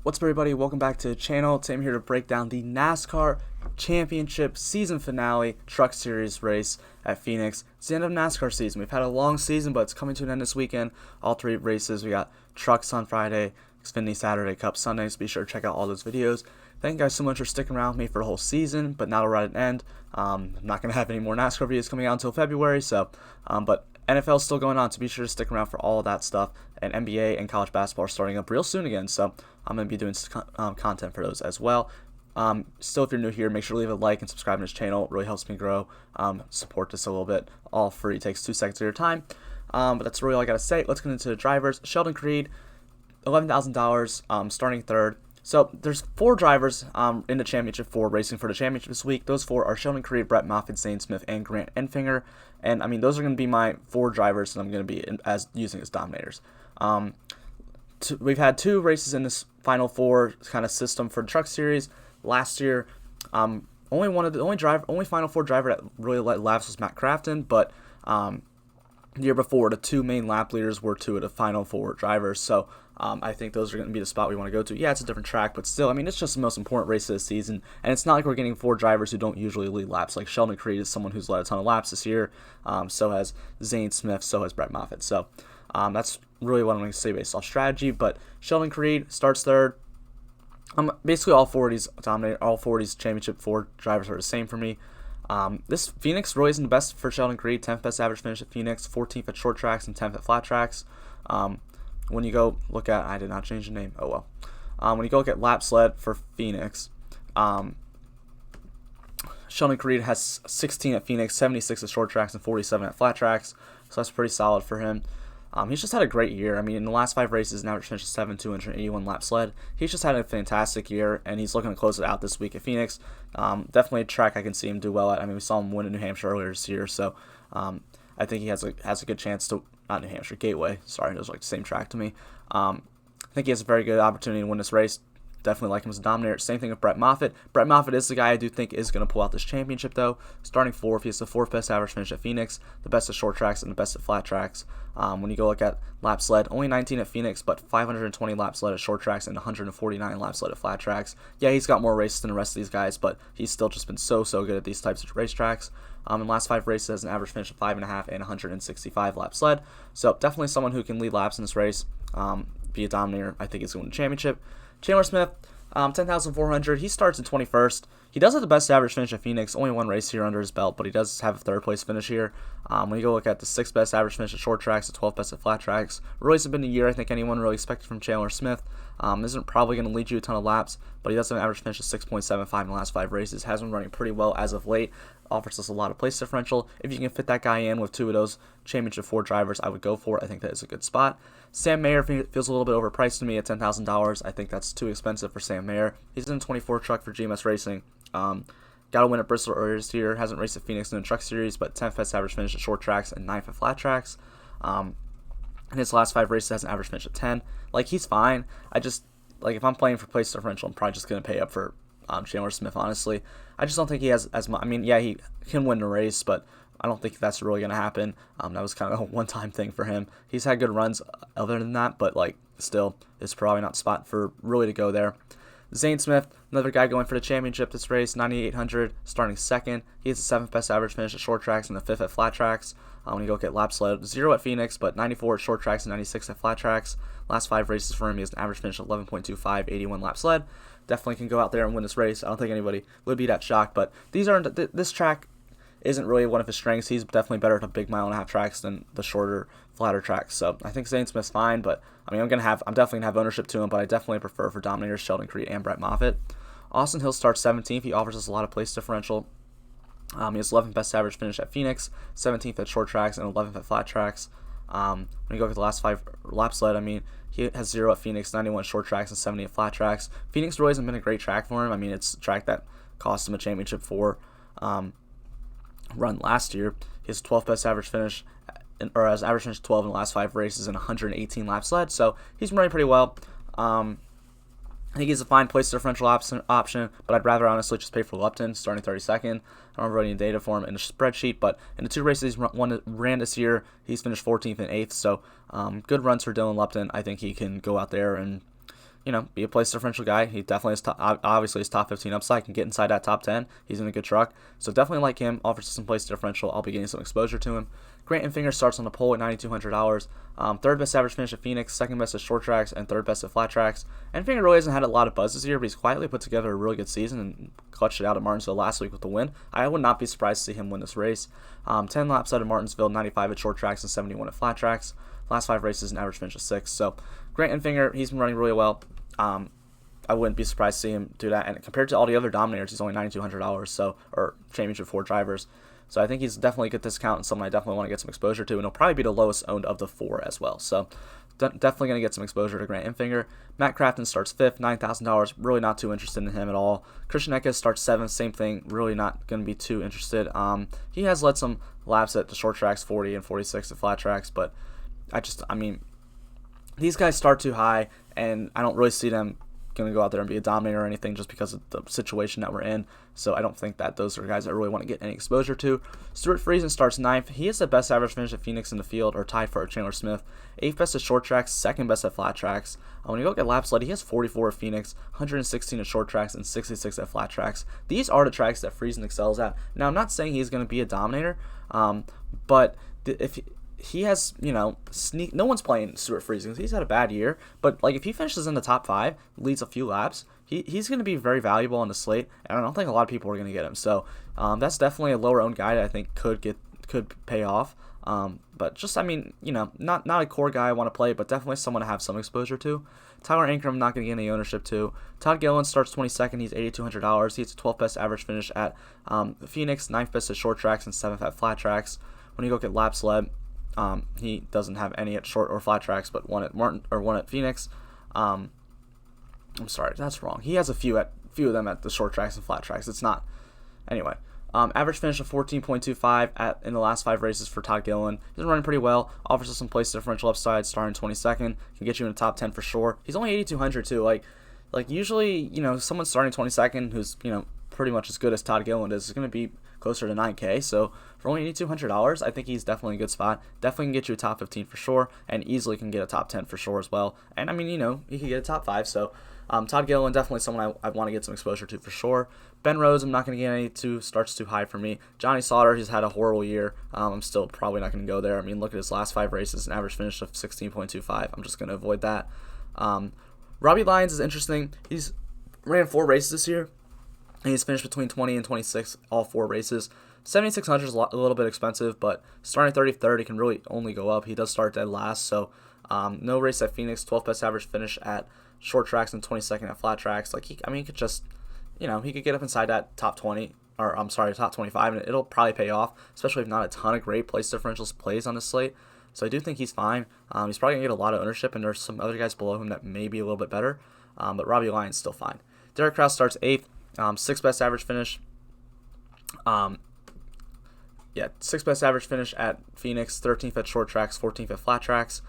What's up, everybody? Welcome back to the channel. Today I'm here to break down the NASCAR Championship Season Finale Truck Series race at Phoenix. It's the end of NASCAR season. We've had a long season, but it's coming to an end this weekend. All three races. We got trucks on Friday, Xfinity Saturday, Cup Sunday, so be sure to check out all those videos. Thank you guys so much for sticking around with me for the whole season, but now we're at an end. I'm not going to have any more NASCAR videos coming out until February, but NFL is still going on, so be sure to stick around for all of that stuff. And NBA and college basketball are starting up real soon again, so I'm going to be doing content for those as well. Still, if you're new here, make sure to leave a like and subscribe to this channel. It really helps me grow. Support this a little bit. All free. It takes 2 seconds of your time. But that's really all I got to say. Let's get into the drivers. Sheldon Creed, $11,000, starting third. So there's 4 drivers in the championship, 4 racing for the championship this week. Those 4 are Sheldon Creed, Brett Moffatt, Zane Smith, and Grant Enfinger. And I mean, those are going to be my 4 drivers that I'm going to be using as dominators. We've had 2 races in this Final 4 kind of system for the Truck Series. Last year, only Final 4 driver that really led laps was Matt Crafton, but the year before, the 2 main lap leaders were 2 of the Final 4 drivers. So I think those are going to be the spot we want to go to. Yeah, it's a different track, but still, I mean, it's just the most important race of the season. And it's not like we're getting 4 drivers who don't usually lead laps. Like Sheldon Creed is someone who's led a ton of laps this year. So has Zane Smith. So has Brett Moffatt. So that's really what I'm going to say based off strategy. But Sheldon Creed starts third. Basically, all 40s dominate. All 40s championship 4 drivers are the same for me. This Phoenix really isn't the best for Sheldon Creed. 10th best average finish at Phoenix, 14th at short tracks, and 10th at flat tracks. When you go look at, I did not change the name. Oh well. When you go look at lap sled for Phoenix, Sheldon Creed has 16 at Phoenix, 76 at short tracks, and 47 at flat tracks. So that's pretty solid for him. He's just had a great year. I mean, in the last 5 races, an average finish of 7,281 lap sled. He's just had a fantastic year, and he's looking to close it out this week at Phoenix. Definitely a track I can see him do well at. I mean, we saw him win in New Hampshire earlier this year, so I think he has a good chance to, not New Hampshire, Gateway. Sorry, it was like the same track to me. I think he has a very good opportunity to win this race. Definitely like him as a dominator. Same thing with Brett Moffatt. Brett Moffatt is the guy I do think is going to pull out this championship, though. Starting 4th, he has the 4th best average finish at Phoenix, the best at short tracks, and the best at flat tracks. When you go look at lap sled, only 19 at Phoenix, but 520 lap sled at short tracks and 149 lap sled at flat tracks. Yeah, he's got more races than the rest of these guys, but he's still just been so good at these types of racetracks. In the last 5 races, has an average finish of 5.5 and 165 lap sled. So definitely someone who can lead laps in this race, be a dominator. I think he's going to win the championship. Chandler Smith, 10,400. He starts in 21st. He does have the best average finish at Phoenix. Only 1 race here under his belt, but he does have a 3rd place finish here. When you go look at the 6th best average finish at short tracks, the 12th best at flat tracks. Really hasn't been a year I think anyone really expected from Chandler Smith. Isn't probably going to lead you a ton of laps, but he does have an average finish of 6.75 in the last 5 races. Has been running pretty well as of late. Offers us a lot of place differential. If you can fit that guy in with 2 of those championship 4 drivers, I would go for it. I think that is a good spot. Sam Mayer feels a little bit overpriced to me at $10,000. I think that's too expensive for Sam Mayer. He's in a 24 truck for GMS Racing. Got a win at Bristol earlier this year. Hasn't raced at Phoenix in the Truck Series, but 10th best average finish at short tracks and 9th at flat tracks. In his last 5 races, has an average finish of 10. Like, he's fine. I just, like, if I'm playing for place differential, I'm probably just going to pay up for Chandler Smith, honestly. I just don't think he has as much. I mean, yeah, he can win the race, but I don't think that's really going to happen. That was kind of a one-time thing for him. He's had good runs other than that, but, like, still, it's probably not the spot for really to go there. Zane Smith, another guy going for the championship this race, 9,800, starting 2nd. He has the 7th best average finish at short tracks and the 5th at flat tracks. When you go look at lap sled, 0 at Phoenix, but 94 at short tracks and 96 at flat tracks. Last 5 races for him, he has an average finish of 11.25, 81 lap sled. Definitely can go out there and win this race. I don't think anybody would be that shocked, but this track isn't really one of his strengths. He's definitely better at a big 1.5-mile tracks than the shorter, flatter tracks. So I think Zane Smith's fine, but I mean, I'm definitely gonna have ownership to him, but I definitely prefer for dominators Sheldon Creed and Brett Moffatt. Austin Hill starts 17th. He offers us a lot of place differential. He has 11th best average finish at Phoenix, 17th at short tracks, and 11th at flat tracks. When you go look at the last 5 lap sled, I mean, he has 0 at Phoenix, 91 at short tracks, and 70 at flat tracks. Phoenix really hasn't been a great track for him. I mean, it's a track that cost him a championship 4 run last year. He has 12th best average finish, or has average finish 12 in the last 5 races and 118 laps led. So he's running pretty well. I think he's a fine place differential option, but I'd rather honestly just pay for Lupton, starting 32nd. I don't have any data for him in the spreadsheet, but in the 2 races he ran this year, he's finished 14th and 8th, so good runs for Dylan Lupton. I think he can go out there and be a place differential guy. He definitely is obviously his top 15 upside, can get inside that top 10. He's in a good truck. So definitely like him. Offers some place differential. I'll be getting some exposure to him. Grant Enfinger starts on the pole at $9,200. Third best average finish at Phoenix, second best at short tracks, and third best at flat tracks. Enfinger really hasn't had a lot of buzz this year, but he's quietly put together a really good season and clutched it out at Martinsville last week with the win. I would not be surprised to see him win this race. 10 laps out of Martinsville, 95 at short tracks, and 71 at flat tracks. Last 5 races, an average finish of 6. So Grant Enfinger, he's been running really well. I wouldn't be surprised to see him do that. And compared to all the other dominators, he's only $9,200, or Championship 4 drivers. So I think he's definitely a good discount and someone I definitely want to get some exposure to. And he'll probably be the lowest owned of the 4 as well. So definitely going to get some exposure to Grant Enfinger. Matt Crafton starts 5th, $9,000. Really not too interested in him at all. Christian Eckes starts 7th, same thing. Really not going to be too interested. He has led some laps at the short tracks, 40 and 46 at flat tracks. But these guys start too high, and I don't really see them going to go out there and be a dominator or anything just because of the situation that we're in. So I don't think that those are guys I really want to get any exposure to. Stuart Friesen starts 9th. He has the best average finish at Phoenix in the field, or tied for Chandler Smith. 8th best at short tracks, 2nd best at flat tracks. When you look at laps led, he has 44 at Phoenix, 116 at short tracks, and 66 at flat tracks. These are the tracks that Friesen excels at. Now, I'm not saying he's going to be a dominator, but if he has, no one's playing Stuart Friesen because he's had a bad year. But if he finishes in the top 5, leads a few laps, he's going to be very valuable on the slate. And I don't think a lot of people are going to get him. So that's definitely a lower owned guy that I think could pay off. But just, not a core guy I want to play, but definitely someone to have some exposure to. Tyler Ankrum, not going to get any ownership to. Todd Gillen starts 22nd. He's $8,200. He has a 12th best average finish at Phoenix, 9th best at short tracks, and 7th at flat tracks. When you look at laps led, he doesn't have any at short or flat tracks, but one at Phoenix. I'm sorry, that's wrong. He has a few of them at the short tracks and flat tracks. It's not. Anyway, average finish of 14.25 in the last 5 races for Todd Gillen. He's been running pretty well. Offers us some place differential upside, starting 22nd. Can get you in the top 10 for sure. He's only 8,200 too. Like usually, someone starting 22nd who's pretty much as good as Todd Gillen is going to be closer to 9K. So for only $8,200, I think he's definitely a good spot. Definitely can get you a top 15 for sure, and easily can get a top 10 for sure as well. And he could get a top 5. So Todd Gillen, definitely someone I want to get some exposure to for sure. Ben Rhodes, I'm not going to get any starts too high for me. Johnny Sauter, he's had a horrible year. I'm still probably not going to go there. Look at his last 5 races, an average finish of 16.25. I'm just going to avoid that. Robbie Lyons is interesting. He's ran 4 races this year, and he's finished between 20 and 26 all 4 races. 7,600 is a little bit expensive, but starting 33rd, he can really only go up. He does start dead last, so no race at Phoenix, 12th best average finish at short tracks and 22nd at flat tracks. He could just, he could get up inside that top 20, or top 25, and it'll probably pay off, especially if not a ton of great place differentials plays on the slate. So I do think he's fine. He's probably going to get a lot of ownership, and there's some other guys below him that may be a little bit better, but Robbie Lyons still fine. Derek Kraus starts 8th, 6th best average finish. 6th best average finish at Phoenix, 13th at short tracks, 14th at flat tracks.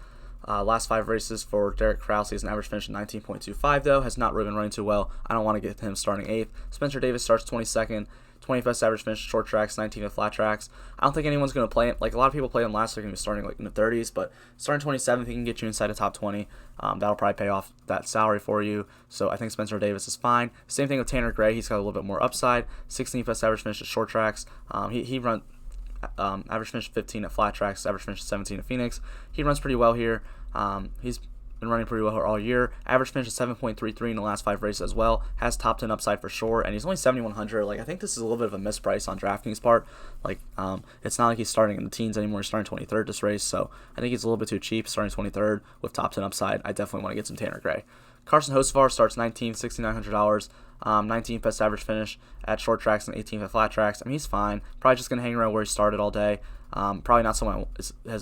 Last 5 races for Derek Kraus, he has an average finish of 19.25 though, has not really been running too well. I don't want to get him starting 8th. Spencer Davis starts 22nd, 20th best average finish at short tracks, 19th at flat tracks. I don't think anyone's going to play it. A lot of people played him last week and he was starting in the 30s, but starting 27th, he can get you inside the top 20. That'll probably pay off that salary for you. So I think Spencer Davis is fine. Same thing with Tanner Gray. He's got a little bit more upside. 16th best average finish at short tracks. He run average finish 15 at flat tracks, average finish 17 at Phoenix. He runs pretty well here. He's been running pretty well all year. Average finish is 7.33 in the last 5 races as well. Has top 10 upside for sure, and he's only 7,100. I think this is a little bit of a misprice on DraftKings part. It's not like he's starting in the teens anymore. He's starting 23rd this race, so I think he's a little bit too cheap starting 23rd with top 10 upside. I definitely want to get some Tanner Gray. Carson Hocevar starts 19th, $6,900. 19th best average finish at short tracks and 18th at flat tracks. He's fine. Probably just going to hang around where he started all day. Probably not someone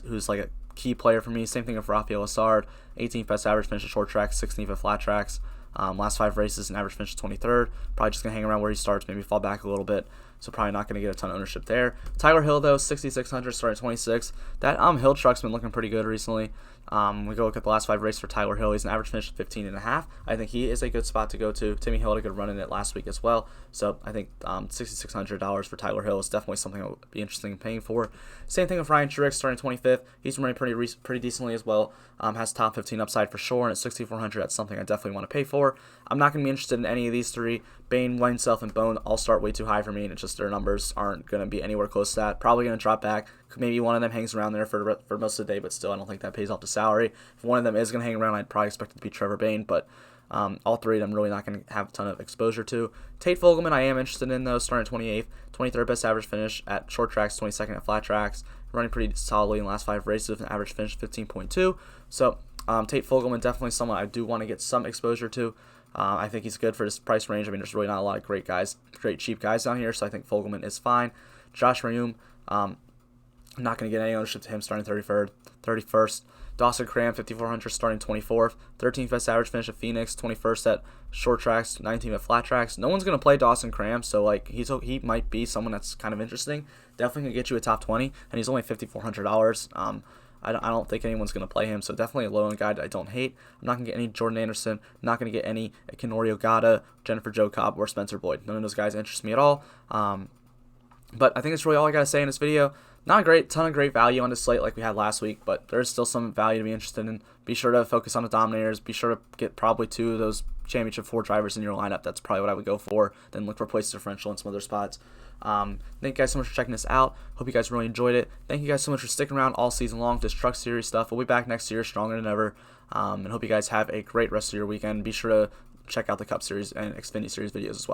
who's a key player for me. Same thing with Rafael Assard. 18th best average finish at short tracks, 16th at flat tracks. Last 5 races, an average finish of 23rd. Probably just going to hang around where he starts, maybe fall back a little bit. So probably not going to get a ton of ownership there. Tyler Hill, though, 6,600, starting 26th. That Hill truck's been looking pretty good recently. We go look at the last 5 races for Tyler Hill. He's an average finish of 15.5. I think he is a good spot to go to. Timmy Hill had a good run in it last week as well. So I think $6,600 for Tyler Hill is definitely something I would be interested in paying for. Same thing with Ryan Truex starting 25th. He's running pretty decently as well. Has top 15 upside for sure, and at $6,400, that's something I definitely want to pay for. I'm not going to be interested in any of these 3. Bain, Wayne Self, and Bone all start way too high for me, and it's just their numbers aren't going to be anywhere close to that. Probably going to drop back. Maybe one of them hangs around there for most of the day, but still, I don't think that pays off the salary. If one of them is going to hang around, I'd probably expect it to be Trevor Bain, but all 3 of them really not going to have a ton of exposure to. Tate Fogelman, I am interested in, though, starting 28th, 23rd best average finish at short tracks, 22nd at flat tracks, running pretty solidly in the last 5 races with an average finish of 15.2. So Tate Fogelman, definitely someone I do want to get some exposure to. I think he's good for this price range. I mean, there's really not a lot of great cheap guys down here, so I think Fogelman is fine. Josh Reaume, I'm not going to get any ownership to him starting 31st. Dawson Cram, 5,400, starting 24th. 13th best average finish at Phoenix, 21st at short tracks, 19th at flat tracks. No one's going to play Dawson Cram, so like he might be someone that's kind of interesting. Definitely going to get you a top 20, and he's only $5,400. I don't think anyone's going to play him, so definitely a low-end guy that I don't hate. I'm not going to get any Jordan Anderson. I'm not going to get any Kenori Ogata, Jennifer Jo Cobb, or Spencer Boyd. None of those guys interest me at all. But I think that's really all I got to say in this video. Not a ton of great value on this slate like we had last week, but there's still some value to be interested in. Be sure to focus on the dominators. Be sure to get probably 2 of those championship 4 drivers in your lineup. That's probably what I would go for. Then look for place differential in some other spots. Thank you guys so much for checking this out. Hope you guys really enjoyed it. Thank you guys so much for sticking around all season long for this Truck Series stuff. We'll be back next year stronger than ever. And hope you guys have a great rest of your weekend. Be sure to check out the Cup Series and Xfinity Series videos as well.